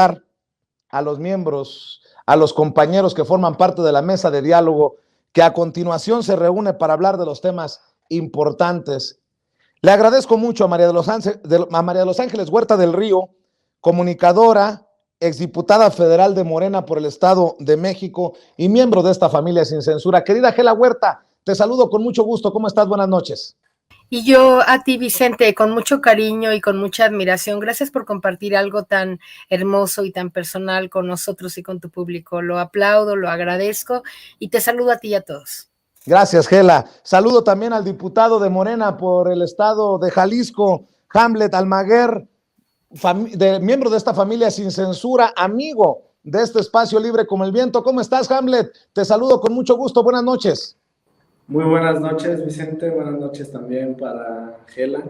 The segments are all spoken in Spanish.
presentar a los miembros, a los compañeros que forman parte de la mesa de diálogo, que a continuación se reúne para hablar de los temas importantes. Le agradezco mucho a María de los Ángeles Huerta del Río, comunicadora, exdiputada federal de Morena por el Estado de México y miembro de esta familia sin censura. Querida Gela Huerta, te saludo con mucho gusto. ¿Cómo estás? Buenas noches. Y yo a ti, Vicente, con mucho cariño y con mucha admiración. Gracias por compartir algo tan hermoso y tan personal con nosotros y con tu público. Lo aplaudo, lo agradezco y te saludo a ti y a todos. Gracias, Gela. Saludo también al diputado de Morena por el estado de Jalisco, Hamlet Almaguer, miembro de esta familia sin censura, amigo de este espacio libre como el viento. ¿Cómo estás, Hamlet? Te saludo con mucho gusto. Buenas noches. Muy buenas noches, Vicente. Buenas noches también para Gela.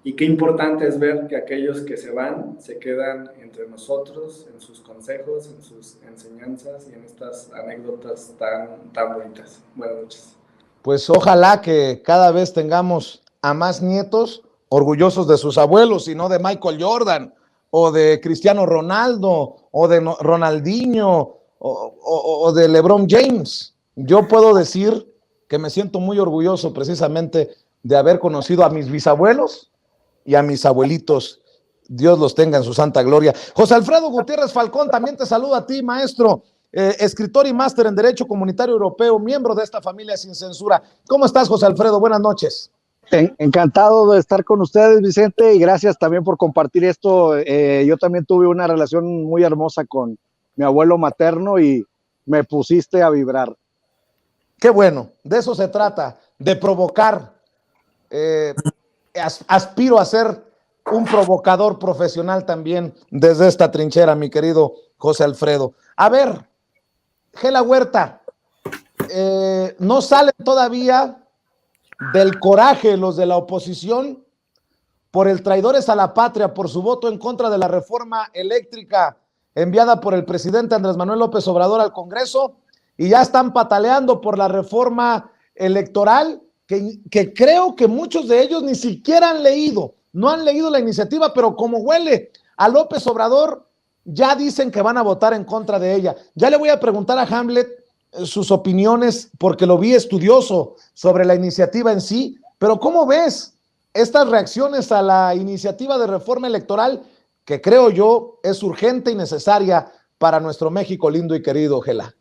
Y qué importante es ver que aquellos que se van se quedan entre nosotros, en sus consejos, en sus enseñanzas y en estas anécdotas tan bonitas. Buenas noches. Pues ojalá que cada vez tengamos a más nietos orgullosos de sus abuelos y no de Michael Jordan o de Cristiano Ronaldo o de Ronaldinho o de LeBron James. Yo puedo decir que me siento muy orgulloso precisamente de haber conocido a mis bisabuelos y a mis abuelitos. Dios los tenga en su santa gloria. José Alfredo Gutiérrez Falcón, también te saludo a ti, maestro, escritor y máster en Derecho Comunitario Europeo, miembro de esta familia sin censura. ¿Cómo estás, José Alfredo? Buenas noches. Encantado de estar con ustedes, Vicente, y gracias también por compartir esto. Yo también tuve una relación muy hermosa con mi abuelo materno y me pusiste a vibrar. Qué bueno, de eso se trata, de provocar. Aspiro a ser un provocador profesional también desde esta trinchera, mi querido José Alfredo. A ver, Gela Huerta, no salen todavía del coraje los de la oposición por el traidores a la patria, por su voto en contra de la reforma eléctrica enviada por el presidente Andrés Manuel López Obrador al Congreso, y ya están pataleando por la reforma electoral que creo que muchos de ellos ni siquiera han leído, no han leído la iniciativa, pero como huele a López Obrador, ya dicen que van a votar en contra de ella. Ya le voy a preguntar a Hamlet sus opiniones, porque lo vi estudioso sobre la iniciativa en sí, pero ¿cómo ves estas reacciones a la iniciativa de reforma electoral que creo yo es urgente y necesaria para nuestro México lindo y querido, Gela?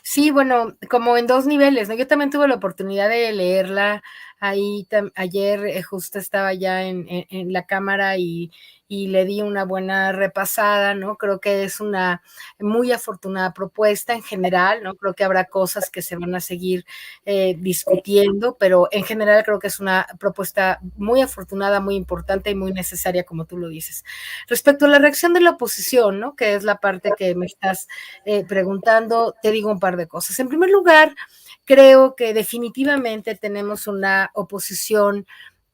Sí, bueno, como en dos niveles, ¿no? Yo también tuve la oportunidad de leerla ahí ayer, justo estaba ya en la cámara y le di una buena repasada, ¿no? Creo que es una muy afortunada propuesta en general, ¿no? Creo que habrá cosas que se van a seguir discutiendo, pero en general creo que es una propuesta muy afortunada, muy importante y muy necesaria, como tú lo dices. Respecto a la reacción de la oposición, ¿no? Que es la parte que me estás preguntando, te digo un par de cosas. En primer lugar, creo que definitivamente tenemos una oposición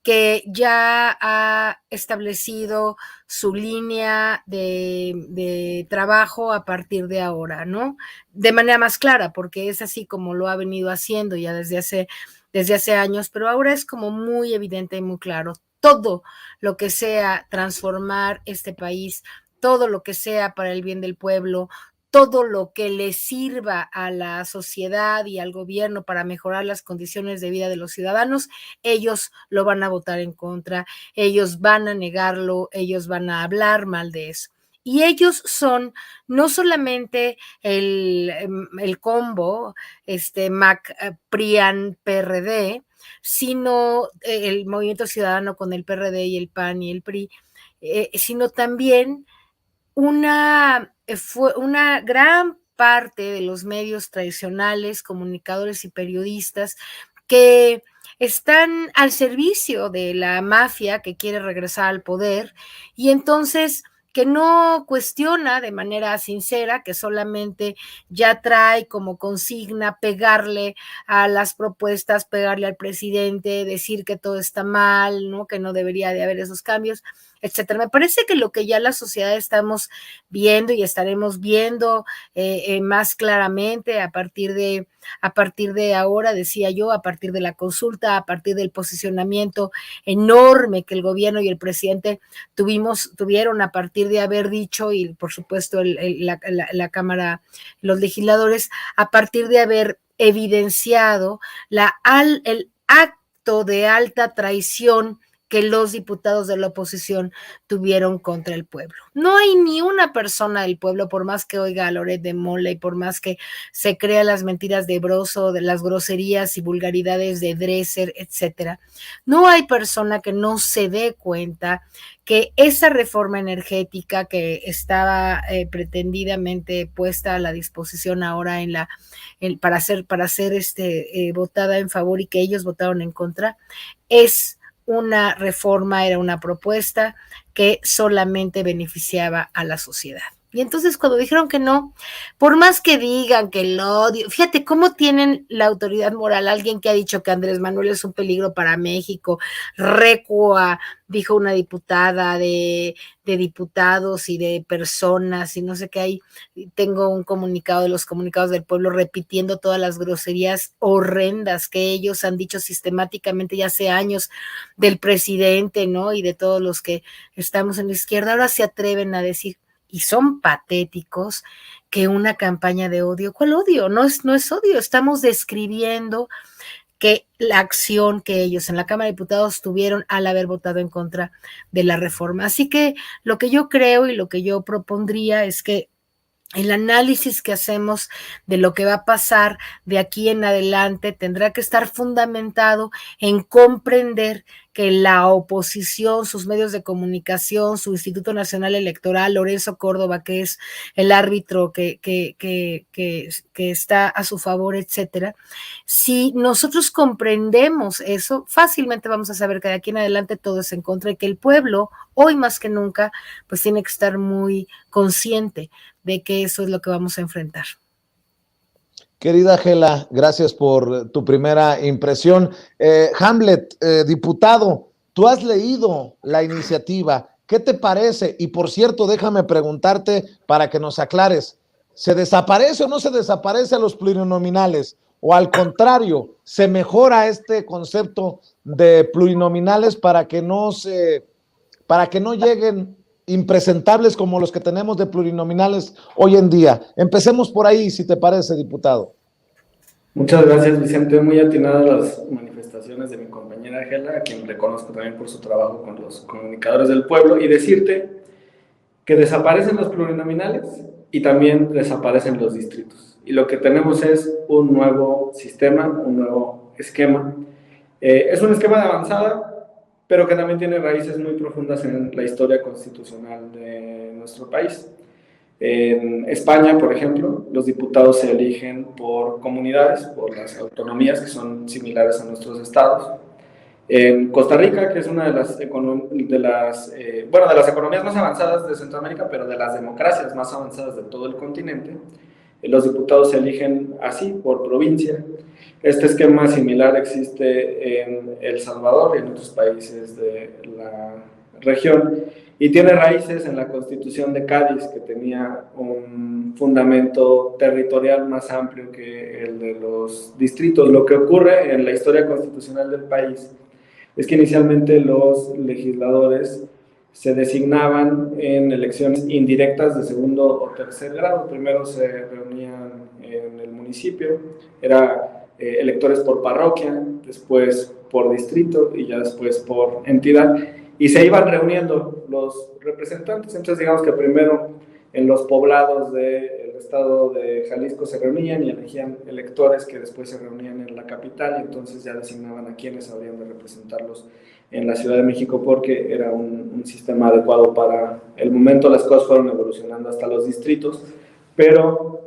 que ya ha establecido su línea de trabajo a partir de ahora, ¿no? De manera más clara, porque es así como lo ha venido haciendo ya desde hace años, pero ahora es como muy evidente y muy claro. Todo lo que sea transformar este país, todo lo que sea para el bien del pueblo, todo lo que le sirva a la sociedad y al gobierno para mejorar las condiciones de vida de los ciudadanos, ellos lo van a votar en contra, ellos van a negarlo, ellos van a hablar mal de eso. Y ellos son no solamente el combo, MAC, PRIAN, PRD, sino el Movimiento Ciudadano con el PRD y el PAN y el PRI, sino también fue una gran parte de los medios tradicionales, comunicadores y periodistas que están al servicio de la mafia que quiere regresar al poder y entonces que no cuestiona de manera sincera, que solamente ya trae como consigna pegarle a las propuestas, pegarle al presidente, decir que todo está mal, ¿no? Que no debería de haber esos cambios. etcétera. Me parece que lo que ya la sociedad estamos viendo y estaremos viendo más claramente a partir de ahora, decía yo, a partir de la consulta, a partir del posicionamiento enorme que el gobierno y el presidente tuvieron a partir de haber dicho, y por supuesto la Cámara, los legisladores, a partir de haber evidenciado el acto de alta traición que los diputados de la oposición tuvieron contra el pueblo. No hay ni una persona del pueblo, por más que oiga a Loret de Mola y por más que se crea las mentiras de Broso, de las groserías y vulgaridades de Dresser, etcétera, no hay persona que no se dé cuenta que esa reforma energética que estaba pretendidamente puesta a la disposición ahora para ser votada en favor y que ellos votaron en contra, es una reforma, era una propuesta que solamente beneficiaba a la sociedad. Y entonces cuando dijeron que no, por más que digan que el odio, fíjate cómo tienen la autoridad moral, alguien que ha dicho que Andrés Manuel es un peligro para México, recua, dijo una diputada de diputados y de personas y no sé qué hay, tengo un comunicado de los comunicados del pueblo repitiendo todas las groserías horrendas que ellos han dicho sistemáticamente ya hace años del presidente, ¿no? Y de todos los que estamos en la izquierda, ahora se atreven a decir, y son patéticos, que una campaña de odio, ¿cuál odio? No es odio, estamos describiendo que la acción que ellos en la Cámara de Diputados tuvieron al haber votado en contra de la reforma. Así que lo que yo creo y lo que yo propondría es que el análisis que hacemos de lo que va a pasar de aquí en adelante tendrá que estar fundamentado en comprender que la oposición, sus medios de comunicación, su Instituto Nacional Electoral, Lorenzo Córdoba, que es el árbitro que está a su favor, etcétera. Si nosotros comprendemos eso, fácilmente vamos a saber que de aquí en adelante todo es en contra y que el pueblo, hoy más que nunca, pues tiene que estar muy consciente de que eso es lo que vamos a enfrentar. Querida Gela, gracias por tu primera impresión. Hamlet, diputado, tú has leído la iniciativa, ¿qué te parece? Y por cierto, déjame preguntarte para que nos aclares, ¿se desaparece o no se desaparece a los plurinominales? O al contrario, ¿se mejora este concepto de plurinominales para que no lleguen impresentables como los que tenemos de plurinominales hoy en día? Empecemos por ahí, si te parece, diputado. Muchas gracias, Vicente. Muy atinadas las manifestaciones de mi compañera Gela, a quien reconozco también por su trabajo con los comunicadores del pueblo, y decirte que desaparecen los plurinominales y también desaparecen los distritos. Y lo que tenemos es un nuevo sistema, un nuevo esquema. Es un esquema de avanzada, pero que también tiene raíces muy profundas en la historia constitucional de nuestro país. En España, por ejemplo, los diputados se eligen por comunidades, por las autonomías que son similares a nuestros estados. En Costa Rica, que es una de las economías más avanzadas de Centroamérica, pero de las democracias más avanzadas de todo el continente, los diputados se eligen así, por provincia. Este esquema similar existe en El Salvador y en otros países de la región y tiene raíces en la Constitución de Cádiz, que tenía un fundamento territorial más amplio que el de los distritos. Lo que ocurre en la historia constitucional del país es que inicialmente los legisladores se designaban en elecciones indirectas de segundo o tercer grado. Primero se reunían en el municipio, era electores por parroquia, después por distrito y ya después por entidad, y se iban reuniendo los representantes. Entonces digamos que primero en los poblados del estado de Jalisco se reunían y elegían electores que después se reunían en la capital y entonces ya designaban a quienes habrían de representarlos en la Ciudad de México, porque era un sistema adecuado para el momento. Las cosas fueron evolucionando hasta los distritos, pero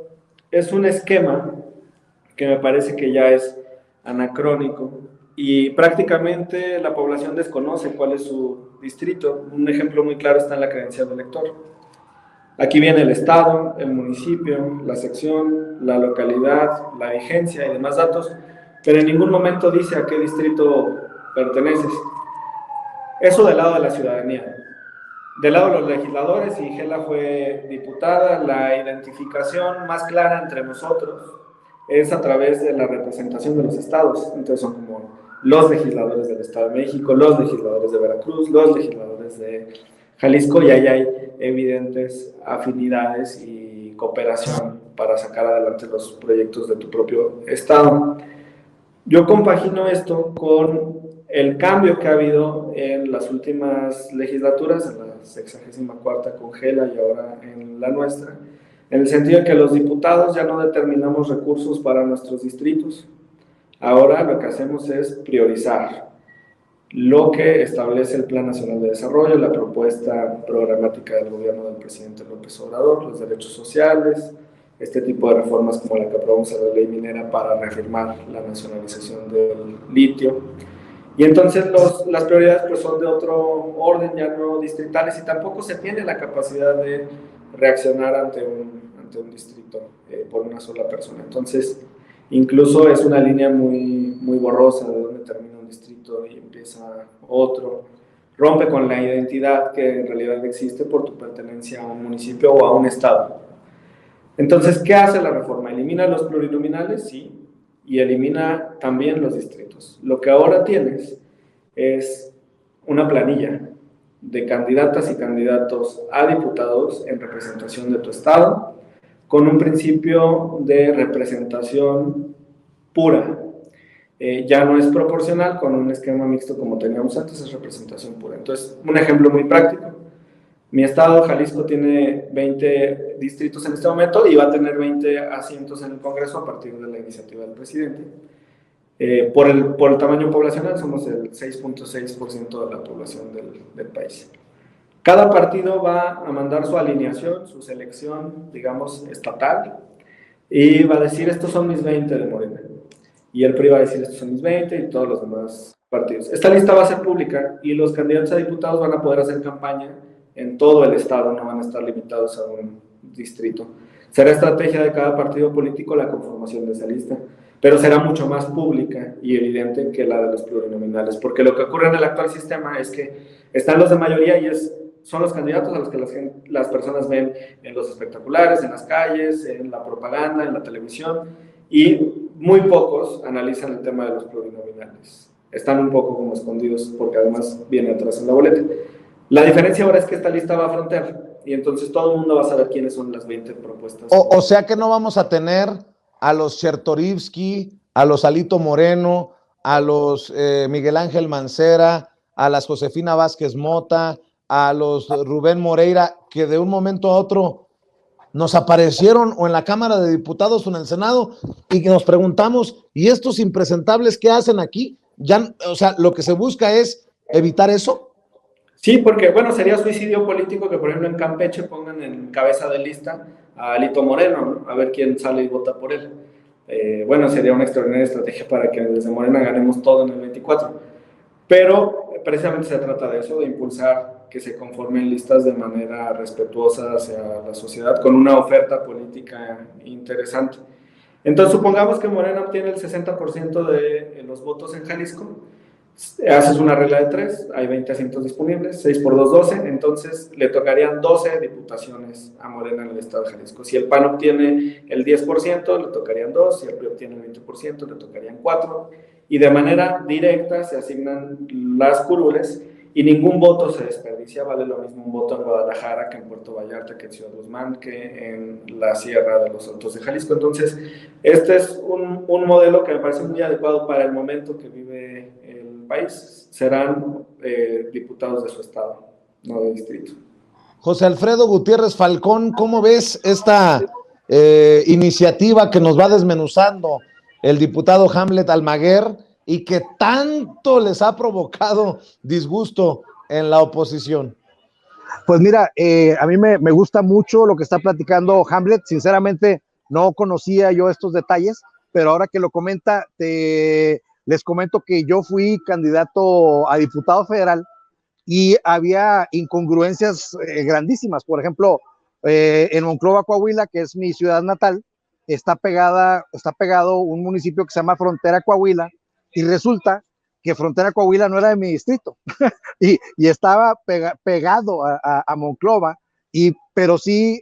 es un esquema que me parece que ya es anacrónico y prácticamente la población desconoce cuál es su distrito. Un ejemplo muy claro está en la credencial de elector. Aquí viene el estado, el municipio, la sección, la localidad, la vigencia y demás datos, pero en ningún momento dice a qué distrito perteneces. Eso del lado de la ciudadanía. Del lado de los legisladores, y Gela fue diputada, la identificación más clara entre nosotros es a través de la representación de los estados. Entonces son como los legisladores del Estado de México, los legisladores de Veracruz, los legisladores de Jalisco, y ahí hay evidentes afinidades y cooperación para sacar adelante los proyectos de tu propio estado. Yo compagino esto con el cambio que ha habido en las últimas legislaturas, en la 64ª con Gela y ahora en la nuestra, en el sentido de que los diputados ya no determinamos recursos para nuestros distritos. Ahora lo que hacemos es priorizar lo que establece el Plan Nacional de Desarrollo, la propuesta programática del gobierno del presidente López Obrador, los derechos sociales, este tipo de reformas como la que aprobamos en la ley minera para reafirmar la nacionalización del litio. Y entonces las prioridades pues son de otro orden, ya no distritales, y tampoco se tiene la capacidad de reaccionar ante un distrito por una sola persona. Entonces, incluso es una línea muy borrosa de dónde termina un distrito y empieza otro. Rompe con la identidad que en realidad existe por tu pertenencia a un municipio o a un estado. Entonces, ¿qué hace la reforma? ¿Elimina los plurinominales? Sí, y elimina también los distritos. Lo que ahora tienes es una planilla de candidatas y candidatos a diputados en representación de tu estado, con un principio de representación pura. Ya no es proporcional con un esquema mixto como teníamos antes, es representación pura. Entonces, un ejemplo muy práctico. Mi estado, Jalisco, tiene 20 distritos en este momento y va a tener 20 asientos en el Congreso a partir de la iniciativa del presidente. Por el tamaño poblacional, somos el 6.6% de la población del país. Cada partido va a mandar su alineación, su selección, digamos, estatal, y va a decir, estos son mis 20 de Morena. Y el PRI va a decir, estos son mis 20 y todos los demás partidos. Esta lista va a ser pública y los candidatos a diputados van a poder hacer campaña en todo el estado, no van a estar limitados a un distrito. Será estrategia de cada partido político la conformación de esa lista, pero será mucho más pública y evidente que la de los plurinominales, porque lo que ocurre en el actual sistema es que están los de mayoría y son los candidatos a los que las personas ven en los espectaculares, en las calles, en la propaganda, en la televisión, y muy pocos analizan el tema de los plurinominales. Están un poco como escondidos porque además viene atrás en la boleta. La diferencia ahora es que esta lista va a frontear y entonces todo el mundo va a saber quiénes son las 20 propuestas. O sea que no vamos a tener a los Chertorivsky, a los Alito Moreno, a los Miguel Ángel Mancera, a las Josefina Vázquez Mota, a los Rubén Moreira, que de un momento a otro nos aparecieron o en la Cámara de Diputados o en el Senado y que nos preguntamos, ¿y estos impresentables qué hacen aquí? Ya, o sea, lo que se busca es evitar eso. Sí, porque, bueno, sería suicidio político que, por ejemplo, en Campeche pongan en cabeza de lista a Alito Moreno, ¿no? A ver quién sale y vota por él. Bueno, sería una extraordinaria estrategia para que desde Morena ganemos todo en el 24. Pero precisamente se trata de eso, de impulsar que se conformen listas de manera respetuosa hacia la sociedad, con una oferta política interesante. Entonces, supongamos que Morena obtiene el 60% de los votos en Jalisco. Haces una regla de 3, hay 20 asientos disponibles, 6 por 2, 12, entonces le tocarían 12 diputaciones a Morena en el estado de Jalisco. Si el PAN obtiene el 10%, le tocarían 2, si el PRI obtiene el 20%, le tocarían 4, y de manera directa se asignan las curules y ningún voto se desperdicia. Vale lo mismo un voto en Guadalajara que en Puerto Vallarta, que en Ciudad Guzmán, que en la Sierra de los Altos de Jalisco. Entonces, este es un modelo que me parece muy adecuado para el momento que vive el país. Serán diputados de su estado, no de distrito. José Alfredo Gutiérrez Falcón, ¿cómo ves esta iniciativa que nos va desmenuzando el diputado Hamlet Almaguer y que tanto les ha provocado disgusto en la oposición? Pues mira, a mí me gusta mucho lo que está platicando Hamlet. Sinceramente, no conocía yo estos detalles, pero ahora que lo comenta, les comento que yo fui candidato a diputado federal y había incongruencias grandísimas. Por ejemplo, en Monclova, Coahuila, que es mi ciudad natal, está pegado un municipio que se llama Frontera Coahuila, y resulta que Frontera Coahuila no era de mi distrito y estaba pegado a Monclova, pero sí,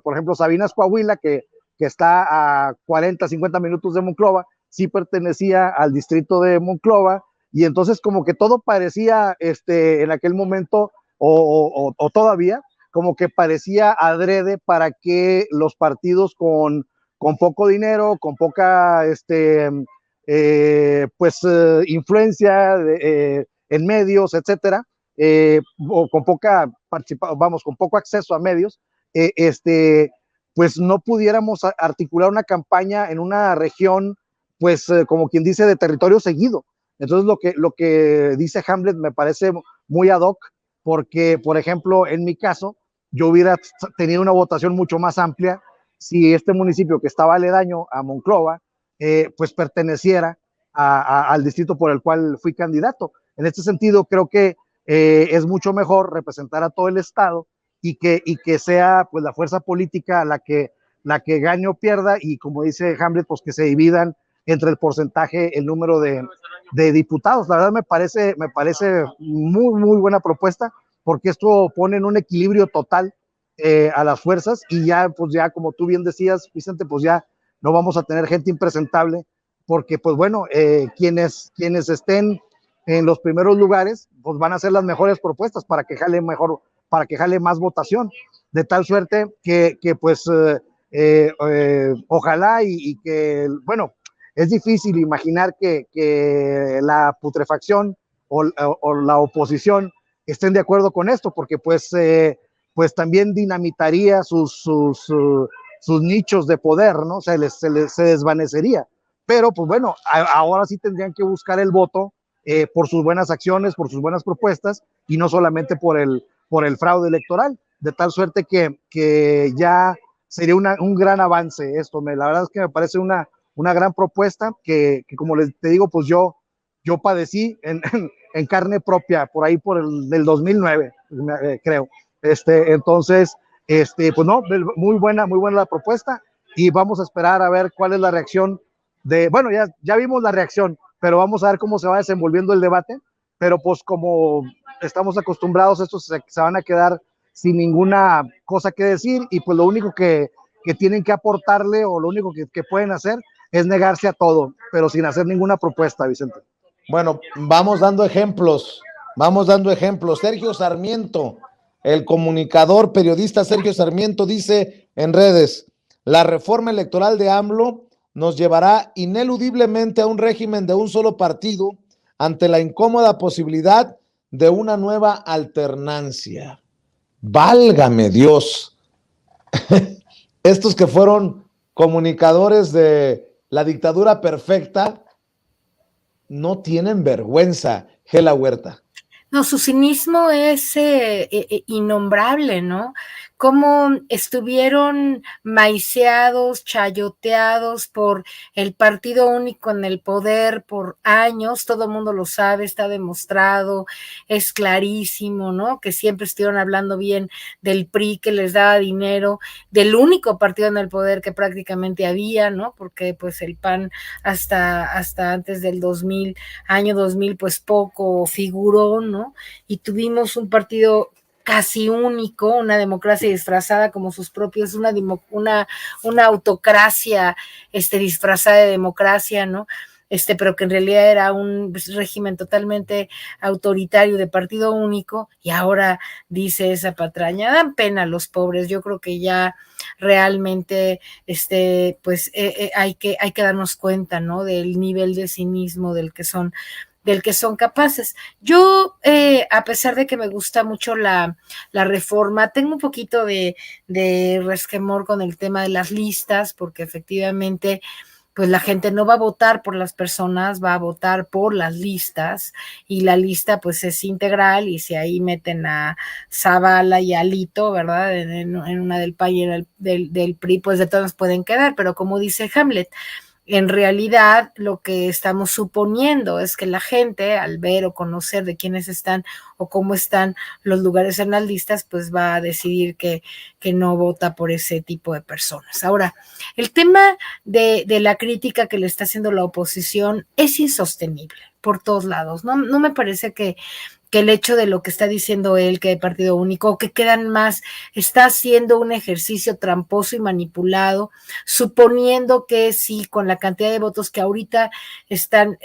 por ejemplo, Sabinas Coahuila, que está a 40, 50 minutos de Monclova, sí pertenecía al distrito de Monclova, y entonces como que todo parecía en aquel momento, o todavía, como que parecía adrede para que los partidos con poco dinero, con poca influencia en medios, etcétera, o con poca participación, vamos, con poco acceso a medios, pues no pudiéramos articular una campaña en una región, pues como quien dice, de territorio seguido. Entonces lo que dice Hamlet me parece muy ad hoc, porque, por ejemplo, en mi caso, yo hubiera tenido una votación mucho más amplia si este municipio que estaba aledaño a Monclova, pues perteneciera al distrito por el cual fui candidato. En este sentido, creo que es mucho mejor representar a todo el estado y que sea pues la fuerza política la que gane o pierda, y como dice Hamlet, pues que se dividan entre el porcentaje, el número de diputados. La verdad me parece muy, muy buena propuesta, porque esto pone en un equilibrio total a las fuerzas, y ya, pues ya, como tú bien decías, Vicente, pues ya no vamos a tener gente impresentable, porque pues bueno, quienes estén en los primeros lugares, pues van a hacer las mejores propuestas para que jale mejor, para que jale más votación, de tal suerte que pues ojalá y que, bueno, es difícil imaginar que la putrefacción o la oposición estén de acuerdo con esto, porque pues también dinamitaría sus nichos de poder, ¿no? Se desvanecería. Pero pues bueno, ahora sí tendrían que buscar el voto por sus buenas acciones, por sus buenas propuestas, y no solamente por el fraude electoral, de tal suerte que ya sería un gran avance esto. La verdad es que me parece una gran propuesta que como te digo, pues yo padecí en carne propia por ahí por el 2009, creo. Entonces, pues no, muy buena la propuesta, y vamos a esperar a ver cuál es la reacción bueno, ya vimos la reacción, pero vamos a ver cómo se va desenvolviendo el debate, pero pues como estamos acostumbrados, estos se van a quedar sin ninguna cosa que decir, y pues lo único que tienen que aportarle, o lo único que pueden hacer, es negarse a todo, pero sin hacer ninguna propuesta, Vicente. Bueno, vamos dando ejemplos. Sergio Sarmiento, el comunicador, periodista Sergio Sarmiento, dice en redes: la reforma electoral de AMLO nos llevará ineludiblemente a un régimen de un solo partido ante la incómoda posibilidad de una nueva alternancia. Válgame Dios. Estos que fueron comunicadores de la dictadura perfecta no tienen vergüenza, Gela Huerta. No, su cinismo es innombrable, ¿no? Cómo estuvieron maiceados, chayoteados por el partido único en el poder por años, todo el mundo lo sabe, está demostrado, es clarísimo, ¿no? Que siempre estuvieron hablando bien del PRI, que les daba dinero, del único partido en el poder que prácticamente había, ¿no? Porque pues el PAN hasta antes del 2000, año 2000, pues poco figuró, ¿no? Y tuvimos un partido casi único, una democracia disfrazada como sus propios, una autocracia disfrazada de democracia, ¿no? Pero que en realidad era un régimen totalmente autoritario de partido único, y ahora dice esa patraña. Dan pena a los pobres. Yo creo que ya realmente pues hay que darnos cuenta, ¿no? Del nivel de cinismo del que son capaces. Yo, a pesar de que me gusta mucho la reforma, tengo un poquito de resquemor con el tema de las listas, porque efectivamente pues la gente no va a votar por las personas, va a votar por las listas, y la lista pues es integral, y si ahí meten a Zavala y a Alito, ¿verdad? En una del PAN y en del PRI, pues de todas pueden quedar, pero como dice Hamlet, en realidad lo que estamos suponiendo es que la gente, al ver o conocer de quiénes están o cómo están los lugares en las listas, pues va a decidir que no vota por ese tipo de personas. Ahora, el tema de la crítica que le está haciendo la oposición es insostenible, por todos lados. No me parece que el hecho de lo que está diciendo él, que hay partido único, que quedan más, está haciendo un ejercicio tramposo y manipulado, suponiendo que sí, con la cantidad de votos que ahorita están,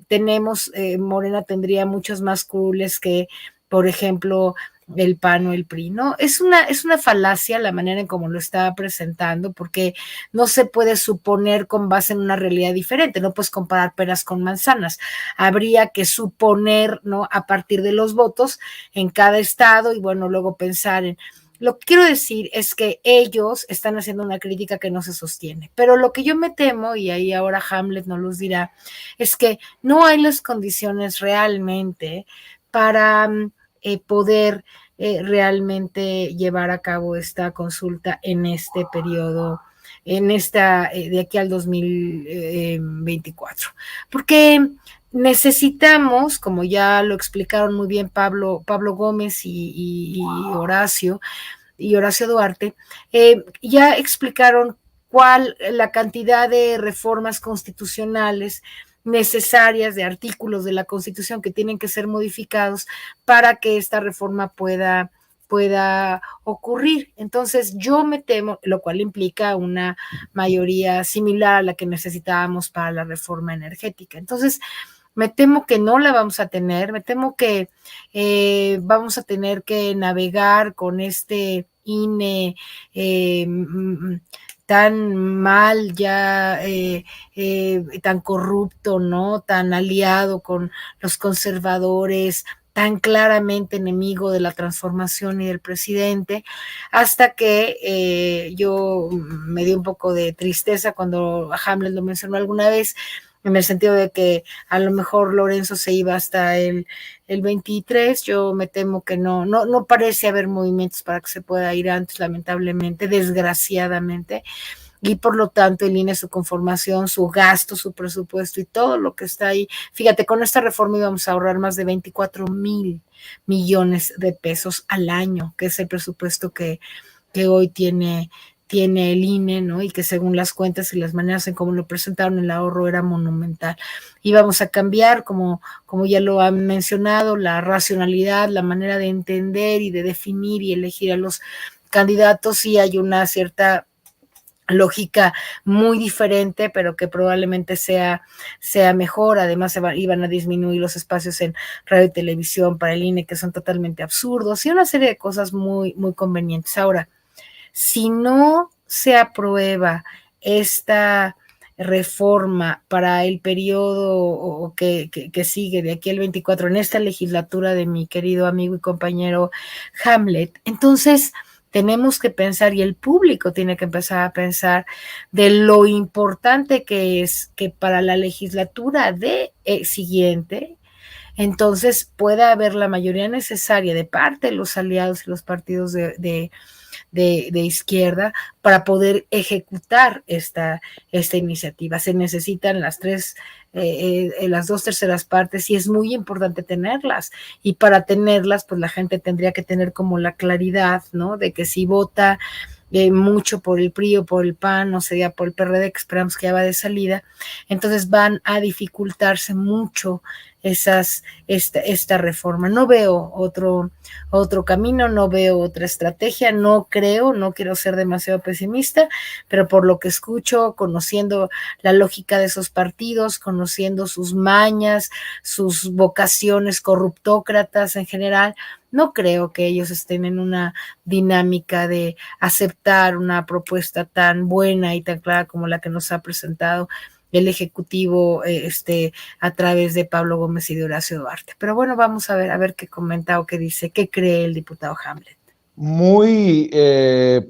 tenemos, Morena tendría muchos más curules que, por ejemplo, el PAN o el PRI, ¿no? Es una falacia la manera en cómo lo está presentando, porque no se puede suponer con base en una realidad diferente, no puedes comparar peras con manzanas, habría que suponer, ¿no? A partir de los votos en cada estado y bueno, luego pensar en... Lo que quiero decir es que ellos están haciendo una crítica que no se sostiene, pero lo que yo me temo, y ahí ahora Hamlet nos los dirá, es que no hay las condiciones realmente para poder realmente llevar a cabo esta consulta en este periodo, de aquí al 2024. Porque necesitamos, como ya lo explicaron muy bien Pablo Gómez y Horacio Duarte, ya explicaron cuál la cantidad de reformas constitucionales necesarias, de artículos de la Constitución que tienen que ser modificados para que esta reforma pueda ocurrir. Entonces yo me temo, lo cual implica una mayoría similar a la que necesitábamos para la reforma energética. Entonces me temo que no la vamos a tener, me temo que vamos a tener que navegar con este INE tan mal ya, tan corrupto, ¿no? Tan aliado con los conservadores, tan claramente enemigo de la transformación y del presidente, hasta que yo me dio un poco de tristeza cuando Hamlet lo mencionó alguna vez, en el sentido de que a lo mejor Lorenzo se iba hasta el 23, yo me temo que no parece haber movimientos para que se pueda ir antes, lamentablemente, desgraciadamente, y por lo tanto el INE, su conformación, su gasto, su presupuesto y todo lo que está ahí. Fíjate, con esta reforma íbamos a ahorrar más de 24,000 millones de pesos al año, que es el presupuesto que hoy tiene el INE, ¿no? Y que según las cuentas y las maneras en cómo lo presentaron, el ahorro era monumental. Íbamos a cambiar, como ya lo han mencionado, la racionalidad, la manera de entender y de definir y elegir a los candidatos, y hay una cierta lógica muy diferente, pero que probablemente sea mejor. Además iban a disminuir los espacios en radio y televisión para el INE, que son totalmente absurdos, y una serie de cosas muy, muy convenientes. Ahora, si no se aprueba esta reforma para el periodo que sigue de aquí al 24, en esta legislatura de mi querido amigo y compañero Hamlet, entonces tenemos que pensar, y el público tiene que empezar a pensar, de lo importante que es que para la legislatura siguiente, entonces pueda haber la mayoría necesaria de parte de los aliados y los partidos de izquierda para poder ejecutar esta iniciativa. Se necesitan las 2/3 partes, y es muy importante tenerlas, y para tenerlas pues la gente tendría que tener como la claridad, ¿no? De que si vota mucho por el PRI o por el PAN, o sería por el PRD, que esperamos que ya va de salida, entonces van a dificultarse mucho esta reforma. No veo otro camino, no veo otra estrategia, no quiero ser demasiado pesimista, pero por lo que escucho, conociendo la lógica de esos partidos, conociendo sus mañas, sus vocaciones corruptócratas en general, no creo que ellos estén en una dinámica de aceptar una propuesta tan buena y tan clara como la que nos ha presentado el Ejecutivo a través de Pablo Gómez y de Horacio Duarte. Pero bueno, vamos a ver qué comenta o qué dice, qué cree el diputado Hamlet. Muy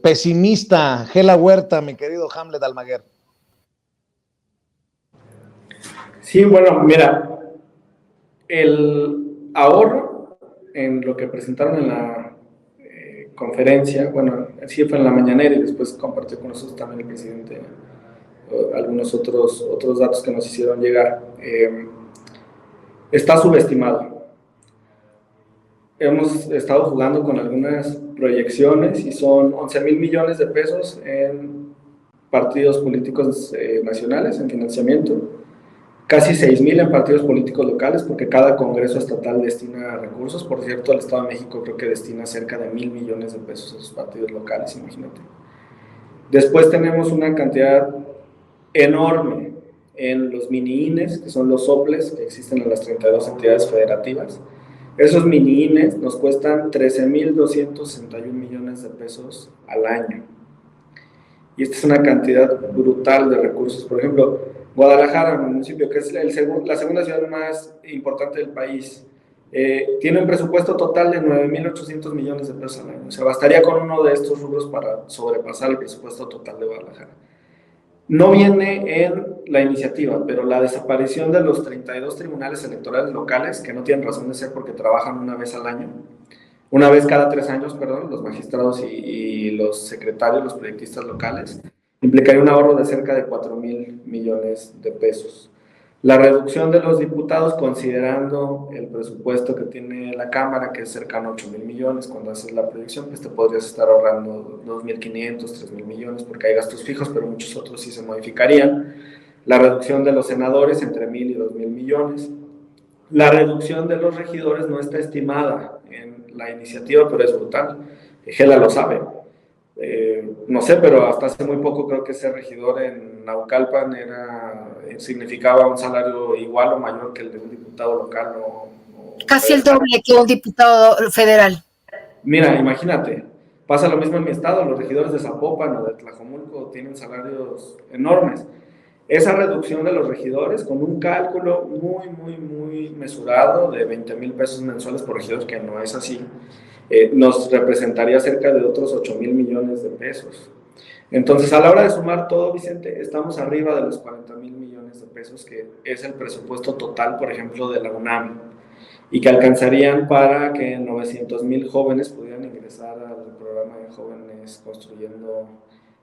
pesimista, Gela Huerta, mi querido Hamlet Almaguer. Sí, bueno, mira, el ahorro en lo que presentaron en la conferencia, bueno, sí fue en la mañanera y después compartió con nosotros también el presidente algunos otros datos que nos hicieron llegar, está subestimado. Hemos estado jugando con algunas proyecciones y son 11,000 millones de pesos en partidos políticos nacionales, en financiamiento, casi 6,000 en partidos políticos locales, porque cada congreso estatal destina recursos. Por cierto, el Estado de México creo que destina cerca de 1,000 millones de pesos a sus partidos locales, imagínate. Después tenemos una cantidad enorme en los mini-INES, que son los soples que existen en las 32 entidades federativas. Esos mini-INES nos cuestan 13,261 millones de pesos al año. Y esta es una cantidad brutal de recursos. Por ejemplo, Guadalajara, un municipio que es la segunda ciudad más importante del país, tiene un presupuesto total de 9,800 millones de pesos al año. O sea, bastaría con uno de estos rubros para sobrepasar el presupuesto total de Guadalajara. No viene en la iniciativa, pero la desaparición de los 32 tribunales electorales locales, que no tienen razón de ser porque trabajan una vez al año, una vez cada 3 años, perdón, los magistrados y los secretarios, los proyectistas locales, implicaría un ahorro de cerca de 4,000 millones de pesos. La reducción de los diputados, considerando el presupuesto que tiene la Cámara, que es cercano a 8,000 millones, cuando haces la proyección, pues te podrías estar ahorrando 2,500, 3,000 millones, porque hay gastos fijos, pero muchos otros sí se modificarían. La reducción de los senadores entre 1,000 y 2,000 millones. La reducción de los regidores no está estimada en la iniciativa, pero es brutal. Gela lo sabe. No sé, pero hasta hace muy poco creo que ser regidor en Naucalpan significaba un salario igual o mayor que el de un diputado local. Casi el doble que un diputado federal. Mira, imagínate, pasa lo mismo en mi estado, los regidores de Zapopan o de Tlajomulco tienen salarios enormes. Esa reducción de los regidores, con un cálculo muy mesurado de 20,000 pesos mensuales por regidor, que no es así, nos representaría cerca de otros 8,000 millones de pesos. Entonces, a la hora de sumar todo, Vicente, estamos arriba de los 40,000 millones de pesos, que es el presupuesto total, por ejemplo, de la UNAM, y que alcanzarían para que 900,000 jóvenes pudieran ingresar al programa de Jóvenes Construyendo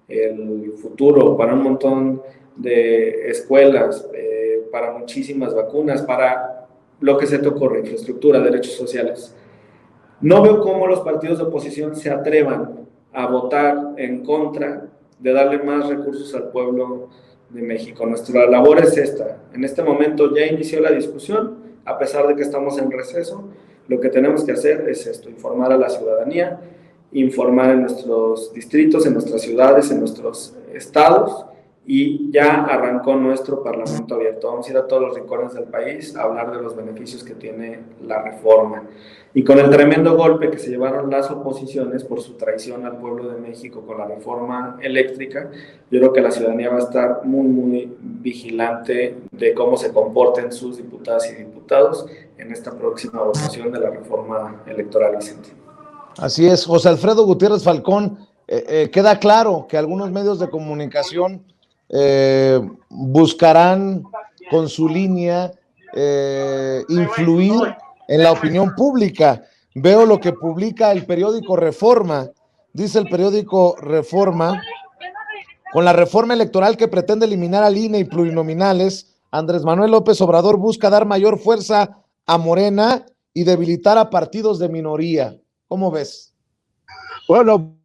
el Futuro, para un montón de escuelas, para muchísimas vacunas, para lo que se te ocurre, infraestructura, derechos sociales. No veo cómo los partidos de oposición se atrevan a votar en contra de darle más recursos al pueblo de México. Nuestra labor es esta. En este momento ya inició la discusión, a pesar de que estamos en receso. Lo que tenemos que hacer es esto: informar a la ciudadanía, informar en nuestros distritos, en nuestras ciudades, en nuestros estados, y ya arrancó nuestro Parlamento abierto. Vamos a ir a todos los rincones del país a hablar de los beneficios que tiene la reforma. Y con el tremendo golpe que se llevaron las oposiciones por su traición al pueblo de México con la reforma eléctrica, yo creo que la ciudadanía va a estar muy vigilante de cómo se comporten sus diputadas y diputados en esta próxima votación de la reforma electoral, Vicente. Así es, José Alfredo Gutiérrez Falcón. Queda claro que algunos medios de comunicación buscarán con su línea influir en la opinión pública. Veo lo que publica el periódico Reforma. Dice el periódico Reforma: con la reforma electoral que pretende eliminar al INE y plurinominales, Andrés Manuel López Obrador busca dar mayor fuerza a Morena y debilitar a partidos de minoría. ¿Cómo ves? Bueno,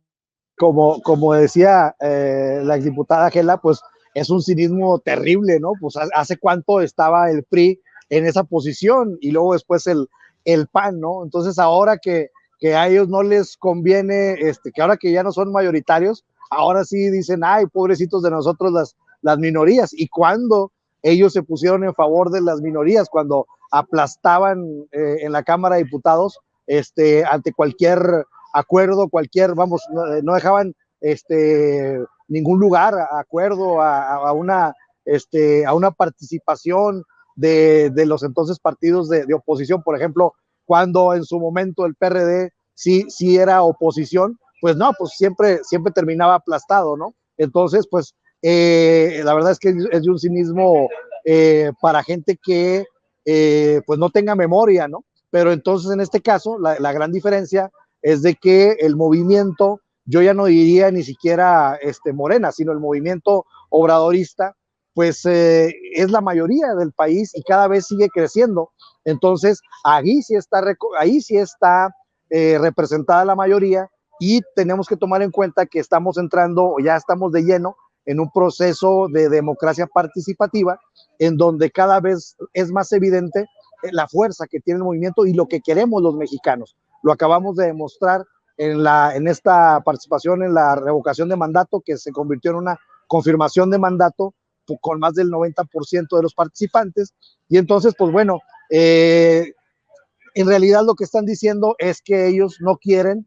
como decía la exdiputada Gela, pues es un cinismo terrible, ¿no? Pues hace cuánto estaba el PRI en esa posición y luego después el PAN, ¿no? Entonces ahora que a ellos no les conviene, que ahora que ya no son mayoritarios, ahora sí dicen, ay, pobrecitos de nosotros las minorías. Y cuando ellos se pusieron en favor de las minorías, cuando aplastaban en la Cámara de Diputados ante cualquier acuerdo, no dejaban ningún lugar a acuerdo a una participación de los entonces partidos de oposición. Por ejemplo, cuando en su momento el PRD sí era oposición, pues no, pues siempre terminaba aplastado, ¿no? Entonces, pues la verdad es que es de un cinismo para gente que pues no tenga memoria, ¿no? Pero entonces en este caso la gran diferencia es de que el movimiento, yo ya no diría ni siquiera Morena, sino el movimiento obradorista, pues es la mayoría del país y cada vez sigue creciendo. Entonces ahí sí está representada la mayoría, y tenemos que tomar en cuenta que estamos entrando, o ya estamos de lleno en un proceso de democracia participativa, en donde cada vez es más evidente la fuerza que tiene el movimiento y lo que queremos los mexicanos. Lo acabamos de demostrar en esta participación en la revocación de mandato, que se convirtió en una confirmación de mandato con más del 90% de los participantes. Y entonces, pues bueno, en realidad lo que están diciendo es que ellos no quieren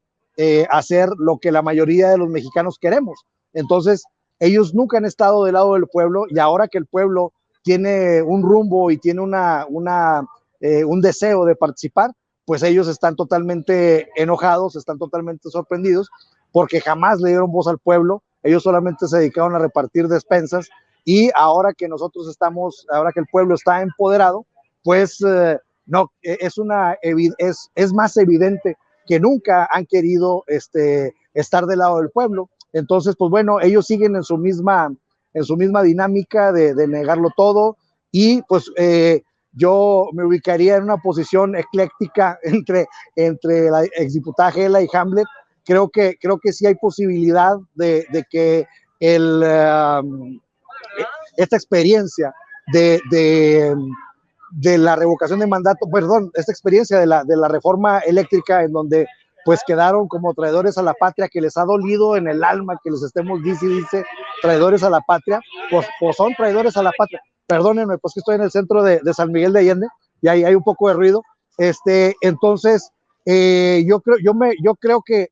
hacer lo que la mayoría de los mexicanos queremos. Entonces, ellos nunca han estado del lado del pueblo, y ahora que el pueblo tiene un rumbo y tiene un deseo de participar, pues ellos están totalmente enojados, están totalmente sorprendidos, porque jamás le dieron voz al pueblo. Ellos solamente se dedicaron a repartir despensas, y ahora que ahora que el pueblo está empoderado, pues no, es más evidente que nunca han querido estar del lado del pueblo. Entonces, pues bueno, ellos siguen en su misma dinámica de negarlo todo, y pues yo me ubicaría en una posición ecléctica entre la exdiputada Gela y Hamlet. Creo que sí hay posibilidad de que esta experiencia de la revocación de mandato, perdón, esta experiencia de la reforma eléctrica, en donde pues quedaron como traidores a la patria, que les ha dolido en el alma que les estemos dice traidores a la patria, pues son traidores a la patria. Perdónenme, pues que estoy en el centro de San Miguel de Allende y hay un poco de ruido. Entonces, yo creo que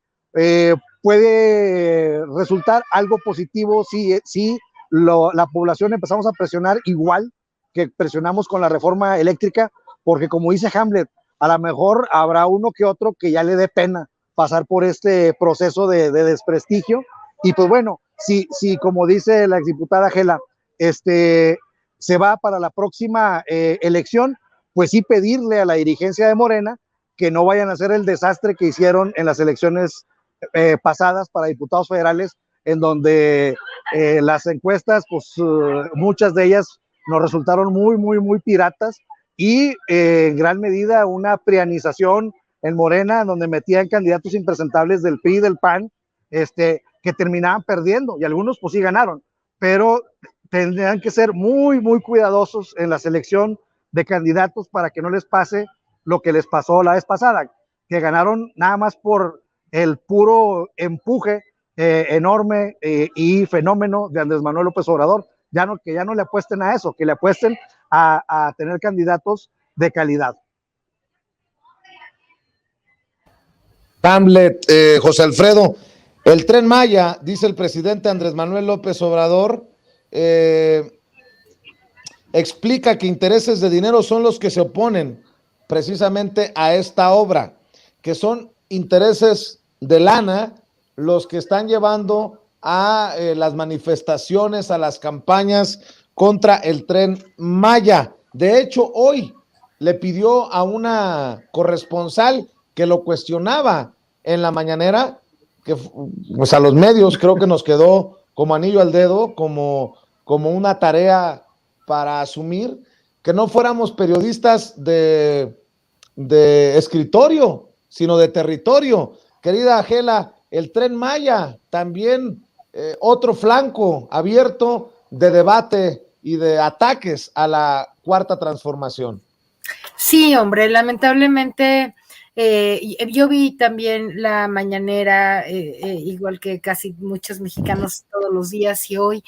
puede resultar algo positivo si la población empezamos a presionar igual que presionamos con la reforma eléctrica, porque como dice Hamlet, a lo mejor habrá uno que otro que ya le dé pena pasar por este proceso de desprestigio. Y pues bueno, si como dice la exdiputada Gela, se va para la próxima elección, pues sí pedirle a la dirigencia de Morena que no vayan a hacer el desastre que hicieron en las elecciones pasadas para diputados federales, en donde las encuestas, pues muchas de ellas nos resultaron muy, muy, muy piratas, y en gran medida una prianización en Morena, donde metían candidatos impresentables del PRI y del PAN, que terminaban perdiendo, y algunos pues sí ganaron, pero tendrían que ser muy, muy cuidadosos en la selección de candidatos para que no les pase lo que les pasó la vez pasada, que ganaron nada más por el puro empuje enorme y fenómeno de Andrés Manuel López Obrador. Que ya no le apuesten a eso, que le apuesten a tener candidatos de calidad. Hamlet, José Alfredo, el Tren Maya, dice el presidente Andrés Manuel López Obrador, explica que intereses de dinero son los que se oponen precisamente a esta obra, que son intereses de lana los que están llevando a las manifestaciones, a las campañas contra el Tren Maya. De hecho, hoy le pidió a una corresponsal que lo cuestionaba en la mañanera, que pues a los medios creo que nos quedó como anillo al dedo, como una tarea para asumir, que no fuéramos periodistas de escritorio, sino de territorio. Querida Gela, el Tren Maya también otro flanco abierto de debate y de ataques a la Cuarta Transformación. Sí, hombre, lamentablemente yo vi también la mañanera, igual que casi muchos mexicanos todos los días y hoy,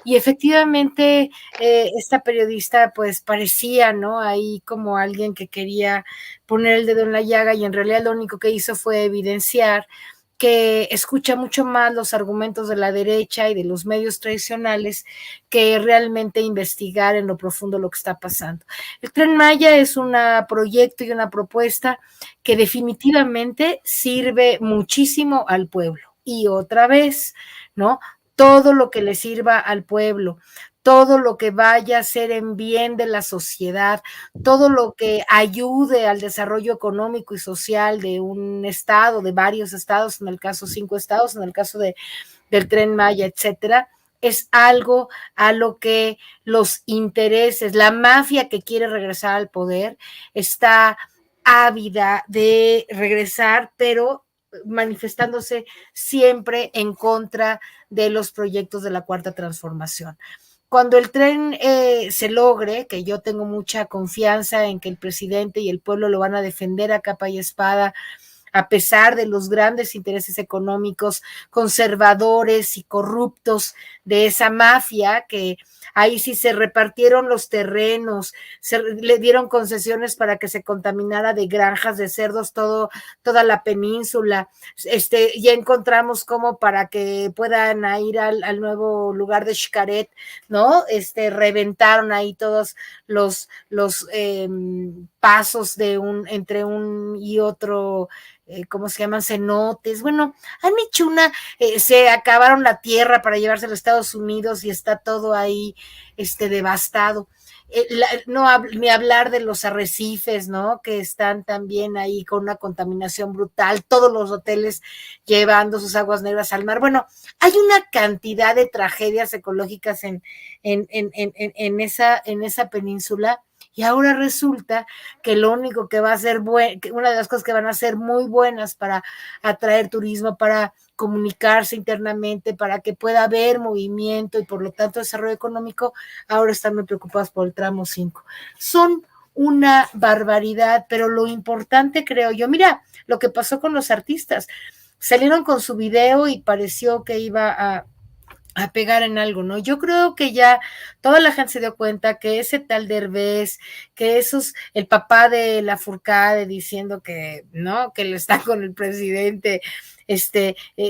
y efectivamente esta periodista pues parecía, ¿no? Ahí como alguien que quería poner el dedo en la llaga, y en realidad lo único que hizo fue evidenciar que escucha mucho más los argumentos de la derecha y de los medios tradicionales que realmente investigar en lo profundo lo que está pasando. El Tren Maya es un proyecto y una propuesta que definitivamente sirve muchísimo al pueblo. Y otra vez, ¿no? Todo lo que le sirva al pueblo, todo lo que vaya a ser en bien de la sociedad, todo lo que ayude al desarrollo económico y social de un estado, de varios estados, en el caso 5 estados, en el caso del Tren Maya, etcétera, es algo a lo que los intereses, la mafia que quiere regresar al poder, está ávida de regresar, pero manifestándose siempre en contra de los proyectos de la Cuarta Transformación. Cuando el tren se logre, que yo tengo mucha confianza en que el presidente y el pueblo lo van a defender a capa y espada, a pesar de los grandes intereses económicos conservadores y corruptos de esa mafia, que ahí sí se repartieron los terrenos, le dieron concesiones para que se contaminara de granjas de cerdos toda la península. Ya encontramos cómo para que puedan ir al nuevo lugar de Xcaret, ¿no? Reventaron ahí todos los pasos entre un y otro, ¿cómo se llaman? Cenotes. Bueno, han hecho se acabaron la tierra para llevarse a los Estados Unidos y está todo ahí devastado. Ni hablar de los arrecifes, ¿no? Que están también ahí con una contaminación brutal, todos los hoteles llevando sus aguas negras al mar. Bueno, hay una cantidad de tragedias ecológicas en esa península. Y ahora resulta que lo único que va a ser una de las cosas que van a ser muy buenas para atraer turismo, para comunicarse internamente, para que pueda haber movimiento y por lo tanto desarrollo económico, ahora están muy preocupados por el tramo 5. Son una barbaridad, pero lo importante, creo yo, mira lo que pasó con los artistas. Salieron con su video y pareció que iba a pegar en algo, ¿no? Yo creo que ya toda la gente se dio cuenta que ese tal Derbez, que el papá de Lafourcade diciendo que, ¿no? Que él está con el presidente,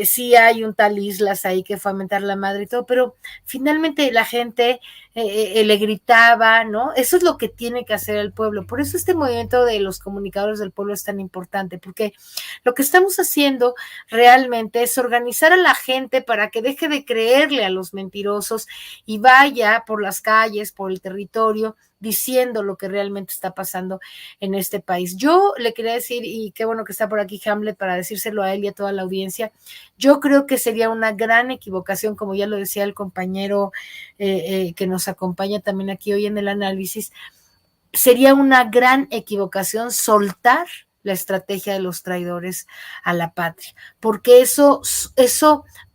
sí hay un tal Islas ahí que fue a mentar la madre y todo, pero finalmente la gente le gritaba, ¿no? Eso es lo que tiene que hacer el pueblo. Por eso este movimiento de los comunicadores del pueblo es tan importante, porque lo que estamos haciendo realmente es organizar a la gente para que deje de creerle a los mentirosos y vaya por las calles, por el territorio, diciendo lo que realmente está pasando en este país. Yo le quería decir, y qué bueno que está por aquí Hamlet para decírselo a él y a toda la audiencia, yo creo que sería una gran equivocación, como ya lo decía el compañero que nos acompaña también aquí hoy en el análisis, sería una gran equivocación soltar la estrategia de los traidores a la patria, porque eso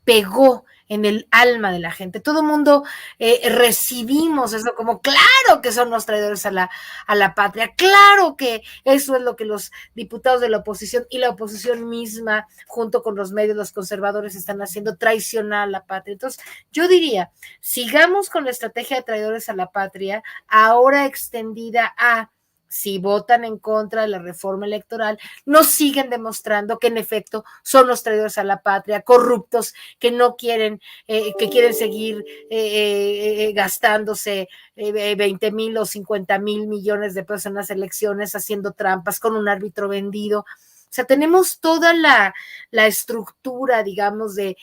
pegó en el alma de la gente. Todo el mundo recibimos eso como, claro que son los traidores a la patria, claro que eso es lo que los diputados de la oposición y la oposición misma, junto con los medios, los conservadores, están haciendo, traicionar a la patria. Entonces, yo diría, sigamos con la estrategia de traidores a la patria, ahora extendida a si votan en contra de la reforma electoral, nos siguen demostrando que en efecto son los traidores a la patria, corruptos, que no quieren, que quieren seguir gastándose 20,000 o 50,000 millones de pesos en las elecciones, haciendo trampas con un árbitro vendido. O sea, tenemos toda la estructura, digamos, de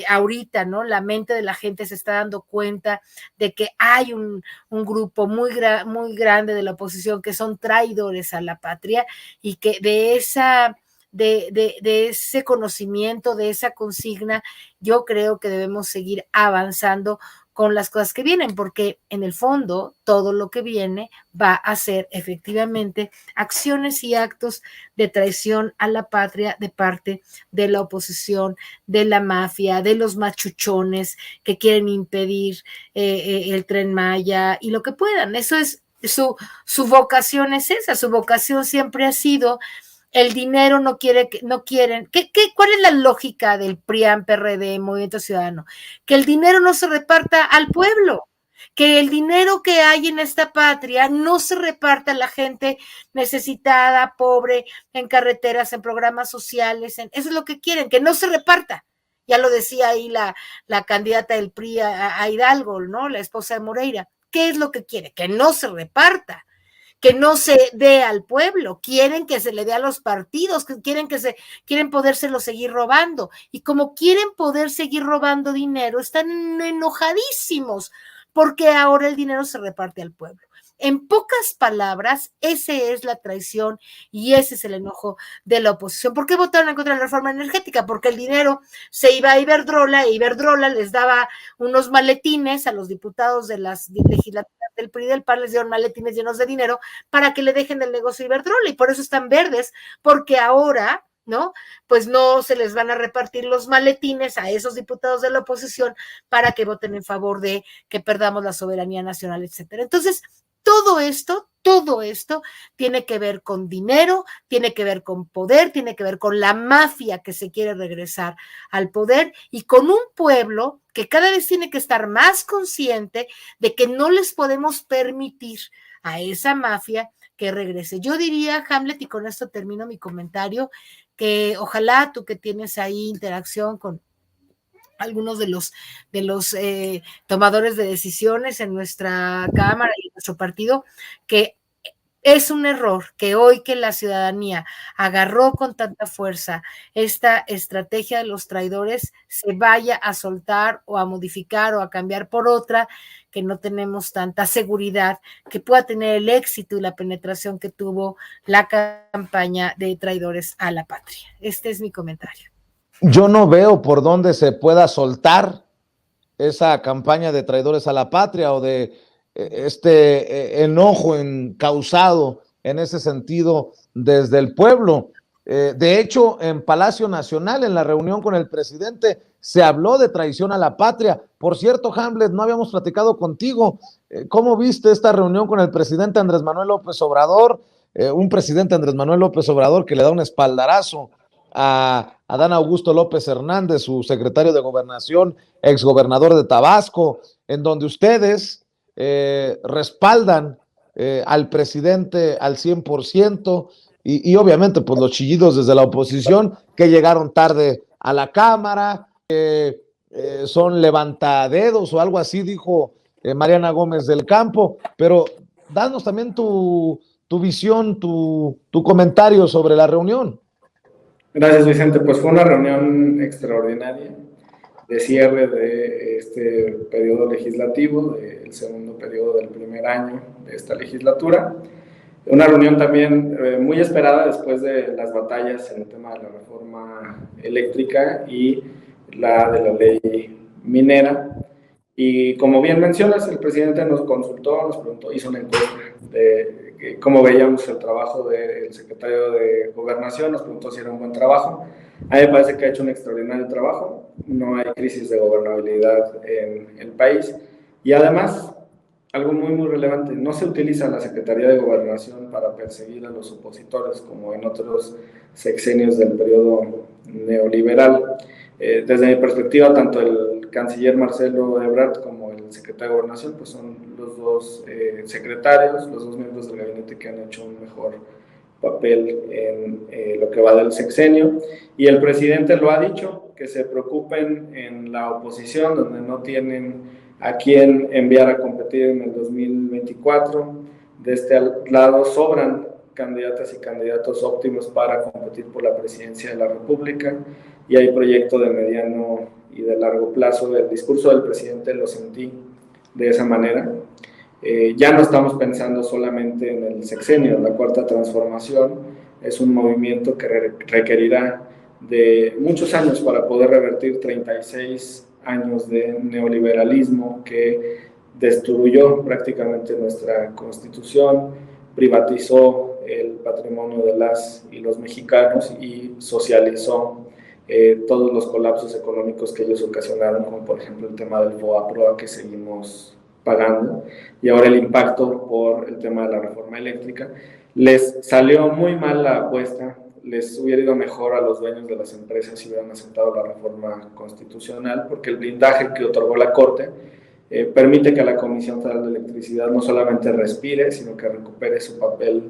ahorita, ¿no? La mente de la gente se está dando cuenta de que hay un grupo muy grande de la oposición que son traidores a la patria y que de ese conocimiento, de esa consigna, yo creo que debemos seguir avanzando con las cosas que vienen, porque en el fondo todo lo que viene va a ser efectivamente acciones y actos de traición a la patria de parte de la oposición, de la mafia, de los machuchones que quieren impedir el Tren Maya y lo que puedan. Eso es su vocación, es esa, su vocación siempre ha sido el dinero, no quieren. ¿Cuál es la lógica del PRIAN, PRD, Movimiento Ciudadano? Que el dinero no se reparta al pueblo, que el dinero que hay en esta patria no se reparta a la gente necesitada, pobre, en carreteras, en programas sociales, eso es lo que quieren, que no se reparta. Ya lo decía ahí la candidata del PRI a Hidalgo, ¿no? La esposa de Moreira. ¿Qué es lo que quiere? Que no se reparta, que no se dé al pueblo, quieren que se le dé a los partidos, quieren podérselo seguir robando, y como quieren poder seguir robando dinero, están enojadísimos, porque ahora el dinero se reparte al pueblo. En pocas palabras, esa es la traición y ese es el enojo de la oposición. ¿Por qué votaron en contra de la reforma energética? Porque el dinero se iba a Iberdrola e Iberdrola les daba unos maletines a los diputados de las legislaturas del PRI y del PAN, les dieron maletines llenos de dinero para que le dejen el negocio a Iberdrola y por eso están verdes, porque ahora ¿no? Pues no se les van a repartir los maletines a esos diputados de la oposición para que voten en favor de que perdamos la soberanía nacional, etcétera. Entonces, todo esto tiene que ver con dinero, tiene que ver con poder, tiene que ver con la mafia que se quiere regresar al poder y con un pueblo que cada vez tiene que estar más consciente de que no les podemos permitir a esa mafia que regrese. Yo diría, Hamlet, y con esto termino mi comentario, que ojalá tú que tienes ahí interacción con algunos de los tomadores de decisiones en nuestra Cámara y en nuestro partido, que es un error que hoy que la ciudadanía agarró con tanta fuerza esta estrategia de los traidores se vaya a soltar o a modificar o a cambiar por otra que no tenemos tanta seguridad que pueda tener el éxito y la penetración que tuvo la campaña de traidores a la patria. Este es mi comentario. Yo no veo por dónde se pueda soltar esa campaña de traidores a la patria o de enojo causado en ese sentido desde el pueblo. De hecho, en Palacio Nacional, en la reunión con el presidente, se habló de traición a la patria. Por cierto, Hamlet, no habíamos platicado contigo. ¿Cómo viste esta reunión con el presidente Andrés Manuel López Obrador? Un presidente Andrés Manuel López Obrador que le da un espaldarazo a Adán Augusto López Hernández, su secretario de Gobernación, exgobernador de Tabasco, en donde ustedes respaldan al presidente al 100%, y obviamente pues los chillidos desde la oposición que llegaron tarde a la Cámara, son levantadedos o algo así, dijo Mariana Gómez del Campo, pero danos también tu visión, tu comentario sobre la reunión. Gracias, Vicente. Pues fue una reunión extraordinaria de cierre de este periodo legislativo, del segundo periodo del primer año de esta legislatura. Una reunión también muy esperada después de las batallas en el tema de la reforma eléctrica y la de la ley minera. Y como bien mencionas, el presidente nos consultó, nos preguntó, hizo una encuesta de cómo veíamos el trabajo del secretario de Gobernación, nos preguntó si era un buen trabajo. A mí me parece que ha hecho un extraordinario trabajo, no hay crisis de gobernabilidad en el país y además, algo muy relevante, no se utiliza la Secretaría de Gobernación para perseguir a los opositores como en otros sexenios del periodo neoliberal. Desde mi perspectiva, tanto el canciller Marcelo Ebrard como el secretario de Gobernación pues son los dos secretarios, los dos miembros del gabinete que han hecho un mejor papel en lo que va del sexenio, y el presidente lo ha dicho, que se preocupen en la oposición, donde no tienen a quién enviar a competir en el 2024. De este lado sobran candidatas y candidatos óptimos para competir por la presidencia de la República y hay proyecto de mediano y de largo plazo. El discurso del presidente lo sentí de esa manera. Ya no estamos pensando solamente en el sexenio, la cuarta transformación es un movimiento que requerirá de muchos años para poder revertir 36 años de neoliberalismo que destruyó prácticamente nuestra Constitución, privatizó el patrimonio de las y los mexicanos y socializó todos los colapsos económicos que ellos ocasionaron, como por ejemplo el tema del FOA-PROA que seguimos pagando, y ahora el impacto por el tema de la reforma eléctrica. Les salió muy mal la apuesta, les hubiera ido mejor a los dueños de las empresas si hubieran aceptado la reforma constitucional, porque el blindaje que otorgó la Corte permite que la Comisión Federal de Electricidad no solamente respire, sino que recupere su papel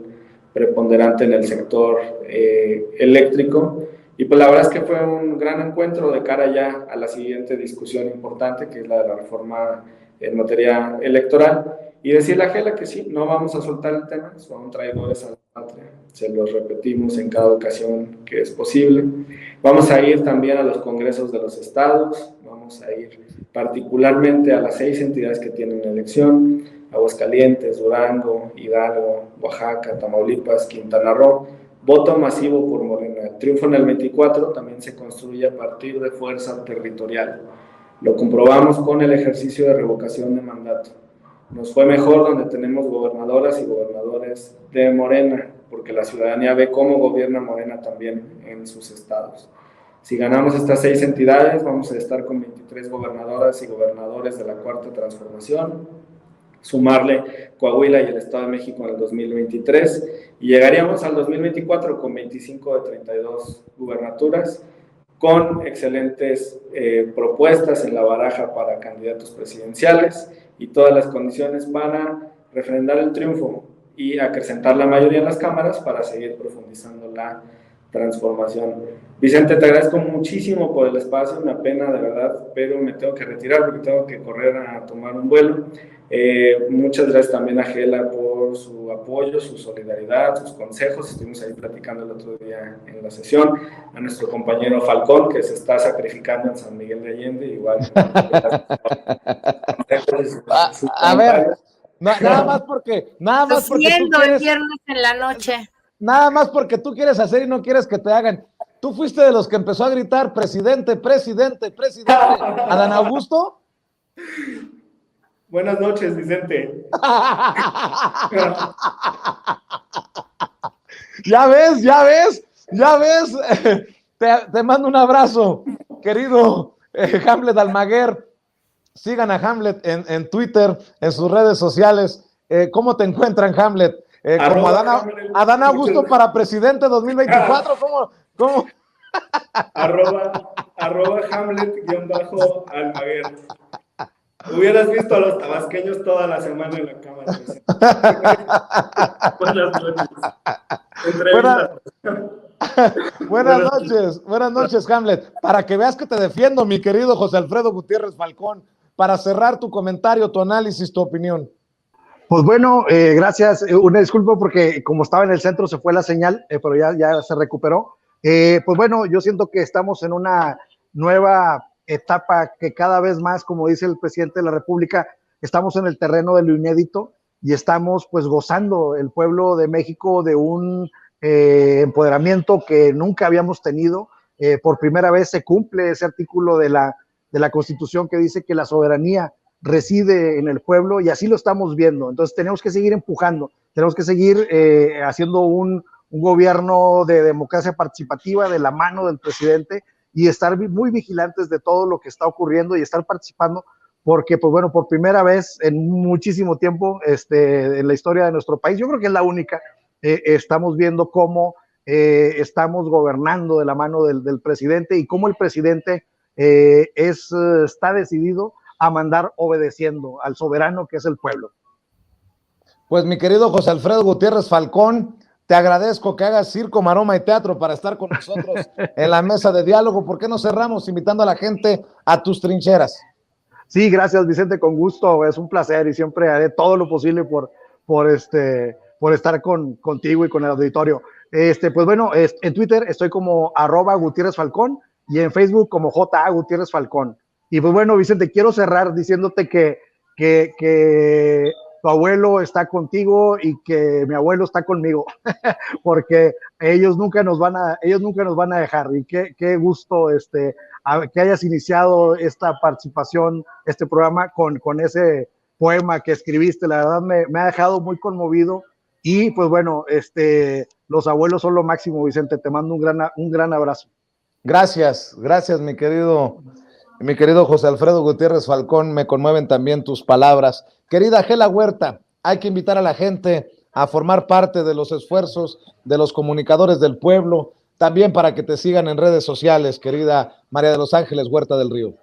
preponderante en el sector eléctrico. Y pues la verdad es que fue un gran encuentro de cara ya a la siguiente discusión importante, que es la de la reforma en materia electoral, y decirle a Gela que sí, no vamos a soltar el tema, son traidores a la patria, se los repetimos en cada ocasión que es posible. Vamos a ir también a los congresos de los estados, vamos a ir particularmente a las 6 entidades que tienen elección, Aguascalientes, Durango, Hidalgo, Oaxaca, Tamaulipas, Quintana Roo. Voto masivo por Morena. El triunfo en el 24 también se construye a partir de fuerza territorial. Lo comprobamos con el ejercicio de revocación de mandato. Nos fue mejor donde tenemos gobernadoras y gobernadores de Morena. porque la ciudadanía ve cómo gobierna Morena también en sus estados. Si ganamos estas 6 entidades, vamos a estar con 23 gobernadoras y gobernadores de la Cuarta Transformación, sumarle Coahuila y el Estado de México en el 2023, y llegaríamos al 2024 con 25 de 32 gubernaturas, con excelentes propuestas en la baraja para candidatos presidenciales y todas las condiciones para refrendar el triunfo y acrecentar la mayoría en las cámaras para seguir profundizando la transformación. Vicente, te agradezco muchísimo por el espacio, una pena de verdad, pero me tengo que retirar porque tengo que correr a tomar un vuelo. Muchas gracias también a Gela por su apoyo, su solidaridad, sus consejos. Estuvimos ahí platicando el otro día en la sesión. A nuestro compañero Falcón, que se está sacrificando en San Miguel de Allende, igual. A ver, nada más porque tú quieres, el viernes en la noche. Nada más porque tú quieres hacer y no quieres que te hagan. ¿Tú fuiste de los que empezó a gritar presidente, presidente, presidente, Adán Augusto? Buenas noches, Vicente. Ya ves. Te mando un abrazo, querido Hamlet Almaguer. Sigan a Hamlet en Twitter, en sus redes sociales. ¿Cómo te encuentran, Hamlet? Como Adán Augusto para presidente 2024, ¿cómo? arroba Hamlet-Almaguer. Hubieras visto a los tabasqueños toda la semana en la cámara. Buenas noches. Buenas noches, Hamlet. Para que veas que te defiendo, mi querido José Alfredo Gutiérrez Falcón, para cerrar tu comentario, tu análisis, tu opinión. Pues bueno, gracias. Una disculpa porque como estaba en el centro se fue la señal, pero ya se recuperó. Pues bueno, yo siento que estamos en una nueva etapa que cada vez más, como dice el presidente de la República, estamos en el terreno de lo inédito y estamos pues gozando el pueblo de México de un empoderamiento que nunca habíamos tenido. Por primera vez se cumple ese artículo de la Constitución que dice que la soberanía reside en el pueblo y así lo estamos viendo. Entonces tenemos que seguir empujando, tenemos que seguir haciendo un gobierno de democracia participativa de la mano del presidente y estar muy vigilantes de todo lo que está ocurriendo y estar participando porque, pues bueno, por primera vez en muchísimo tiempo en la historia de nuestro país, yo creo que es la única, estamos viendo cómo estamos gobernando de la mano del presidente y cómo el presidente está decidido a mandar obedeciendo al soberano que es el pueblo. Pues mi querido José Alfredo Gutiérrez Falcón, te agradezco que hagas circo, maroma y teatro para estar con nosotros en la mesa de diálogo. ¿Por qué no cerramos invitando a la gente a tus trincheras? Sí, gracias Vicente, con gusto, es un placer y siempre haré todo lo posible por estar contigo y con el auditorio. Pues bueno, en Twitter estoy como @Gutiérrez Falcón y en Facebook como JA Gutiérrez Falcón. Y pues bueno, Vicente, quiero cerrar diciéndote que tu abuelo está contigo y que mi abuelo está conmigo, porque ellos nunca nos van a dejar. Y qué gusto que hayas iniciado esta participación, este programa con ese poema que escribiste. La verdad me ha dejado muy conmovido. Y pues bueno, los abuelos son lo máximo, Vicente. Te mando un gran abrazo. Gracias, mi querido José Alfredo Gutiérrez Falcón, me conmueven también tus palabras. Querida Gela Huerta, hay que invitar a la gente a formar parte de los esfuerzos de los comunicadores del pueblo, también para que te sigan en redes sociales, querida María de los Ángeles Huerta del Río.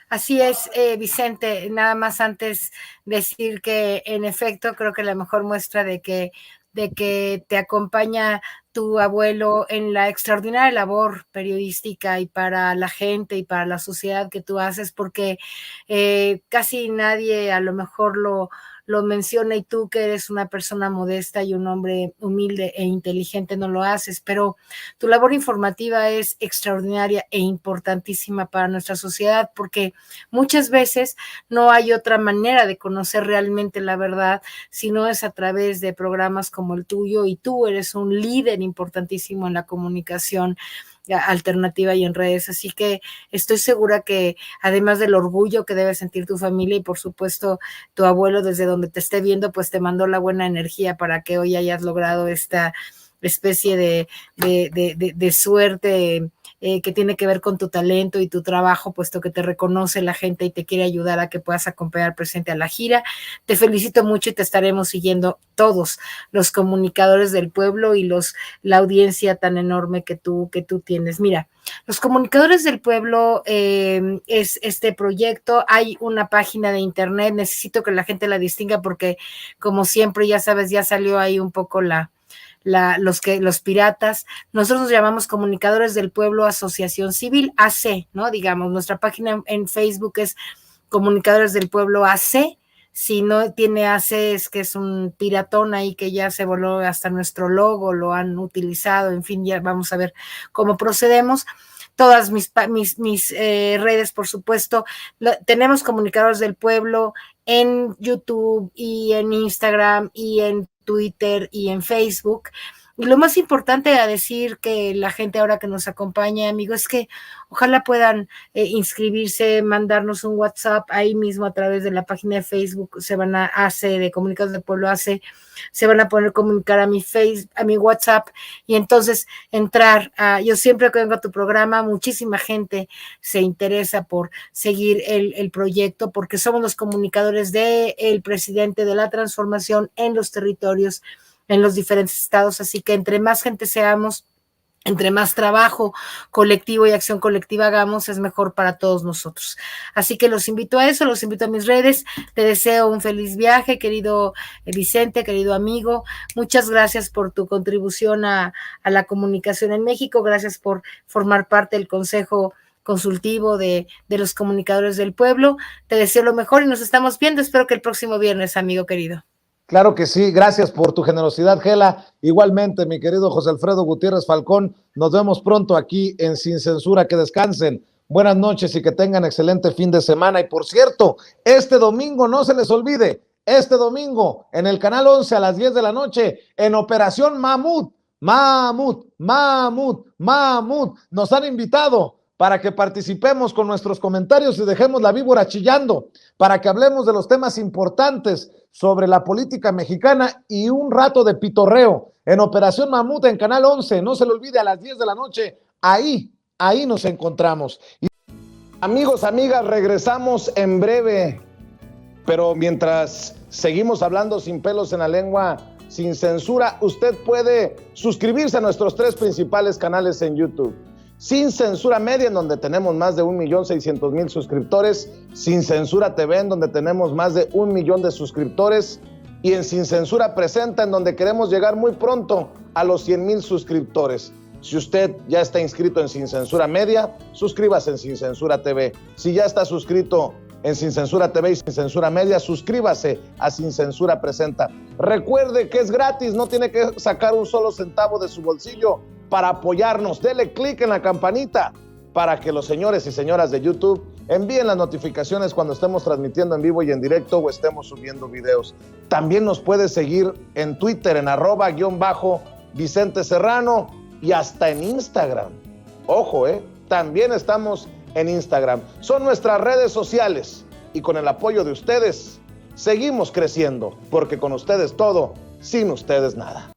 Así es, Vicente, nada más antes decir que en efecto creo que la mejor muestra de que te acompaña tu abuelo en la extraordinaria labor periodística y para la gente y para la sociedad que tú haces, porque casi nadie a lo mejor lo menciona y tú que eres una persona modesta y un hombre humilde e inteligente no lo haces, pero tu labor informativa es extraordinaria e importantísima para nuestra sociedad porque muchas veces no hay otra manera de conocer realmente la verdad si no es a través de programas como el tuyo y tú eres un líder importantísimo en la comunicación alternativa y en redes. Así que estoy segura que además del orgullo que debe sentir tu familia y por supuesto tu abuelo desde donde te esté viendo, pues te mandó la buena energía para que hoy hayas logrado esta especie de suerte que tiene que ver con tu talento y tu trabajo, puesto que te reconoce la gente y te quiere ayudar a que puedas acompañar al presidente a la gira. Te felicito mucho y te estaremos siguiendo todos los comunicadores del pueblo y la audiencia tan enorme que tú tienes. Mira, los comunicadores del pueblo es este proyecto. Hay una página de internet, necesito que la gente la distinga porque, como siempre, ya sabes, ya salió ahí un poco los piratas. Nosotros nos llamamos Comunicadores del Pueblo Asociación Civil, AC, ¿no? Digamos, nuestra página en Facebook es Comunicadores del Pueblo AC. Si no tiene AC es que es un piratón ahí que ya se voló, hasta nuestro logo lo han utilizado, en fin, ya vamos a ver cómo procedemos. Todas mis redes, por supuesto, tenemos Comunicadores del Pueblo en YouTube y en Instagram y en Twitter y en Facebook. Y lo más importante a decir que la gente ahora que nos acompaña, amigos, es que ojalá puedan inscribirse, mandarnos un WhatsApp ahí mismo a través de la página de Facebook, se van a de Comunicados del Pueblo AC, se van a poder comunicar a mi WhatsApp y entonces entrar yo siempre que vengo a tu programa, muchísima gente se interesa por seguir el proyecto porque somos los comunicadores del presidente de la transformación en los territorios, en los diferentes estados, así que entre más gente seamos, entre más trabajo colectivo y acción colectiva hagamos, es mejor para todos nosotros. Así que los invito a eso, los invito a mis redes, te deseo un feliz viaje, querido Vicente, querido amigo, muchas gracias por tu contribución a la comunicación en México, gracias por formar parte del Consejo Consultivo de los Comunicadores del Pueblo, te deseo lo mejor y nos estamos viendo, espero que el próximo viernes, amigo querido. Claro que sí, gracias por tu generosidad, Gela. Igualmente, mi querido José Alfredo Gutiérrez Falcón, nos vemos pronto aquí en Sin Censura, que descansen. Buenas noches y que tengan excelente fin de semana. Y por cierto, este domingo, no se les olvide, este domingo en el Canal 11 a las 10 de la noche, en Operación Mamut, nos han invitado para que participemos con nuestros comentarios y dejemos la víbora chillando, para que hablemos de los temas importantes sobre la política mexicana y un rato de pitorreo en Operación Mamut en Canal 11, no se lo olvide, a las 10 de la noche, ahí nos encontramos. Y, amigos, amigas, regresamos en breve, pero mientras seguimos hablando sin pelos en la lengua, sin censura, usted puede suscribirse a nuestros 3 principales canales en YouTube. Sin Censura Media, en donde tenemos más de 1,600,000 suscriptores, Sin Censura TV, en donde tenemos más de 1 millón de suscriptores, y en Sin Censura Presenta, en donde queremos llegar muy pronto a los 100,000 suscriptores. Si usted ya está inscrito en Sin Censura Media, suscríbase en Sin Censura TV. Si ya está suscrito en Sin Censura TV y Sin Censura Media, suscríbase a Sin Censura Presenta. Recuerde que es gratis, no tiene que sacar un solo centavo de su bolsillo para apoyarnos. Dele clic en la campanita para que los señores y señoras de YouTube envíen las notificaciones cuando estemos transmitiendo en vivo y en directo o estemos subiendo videos. También nos puede seguir en Twitter en @_Vicente Serrano y hasta en Instagram. Ojo, también estamos en Instagram. Son nuestras redes sociales y con el apoyo de ustedes seguimos creciendo, porque con ustedes todo, sin ustedes nada.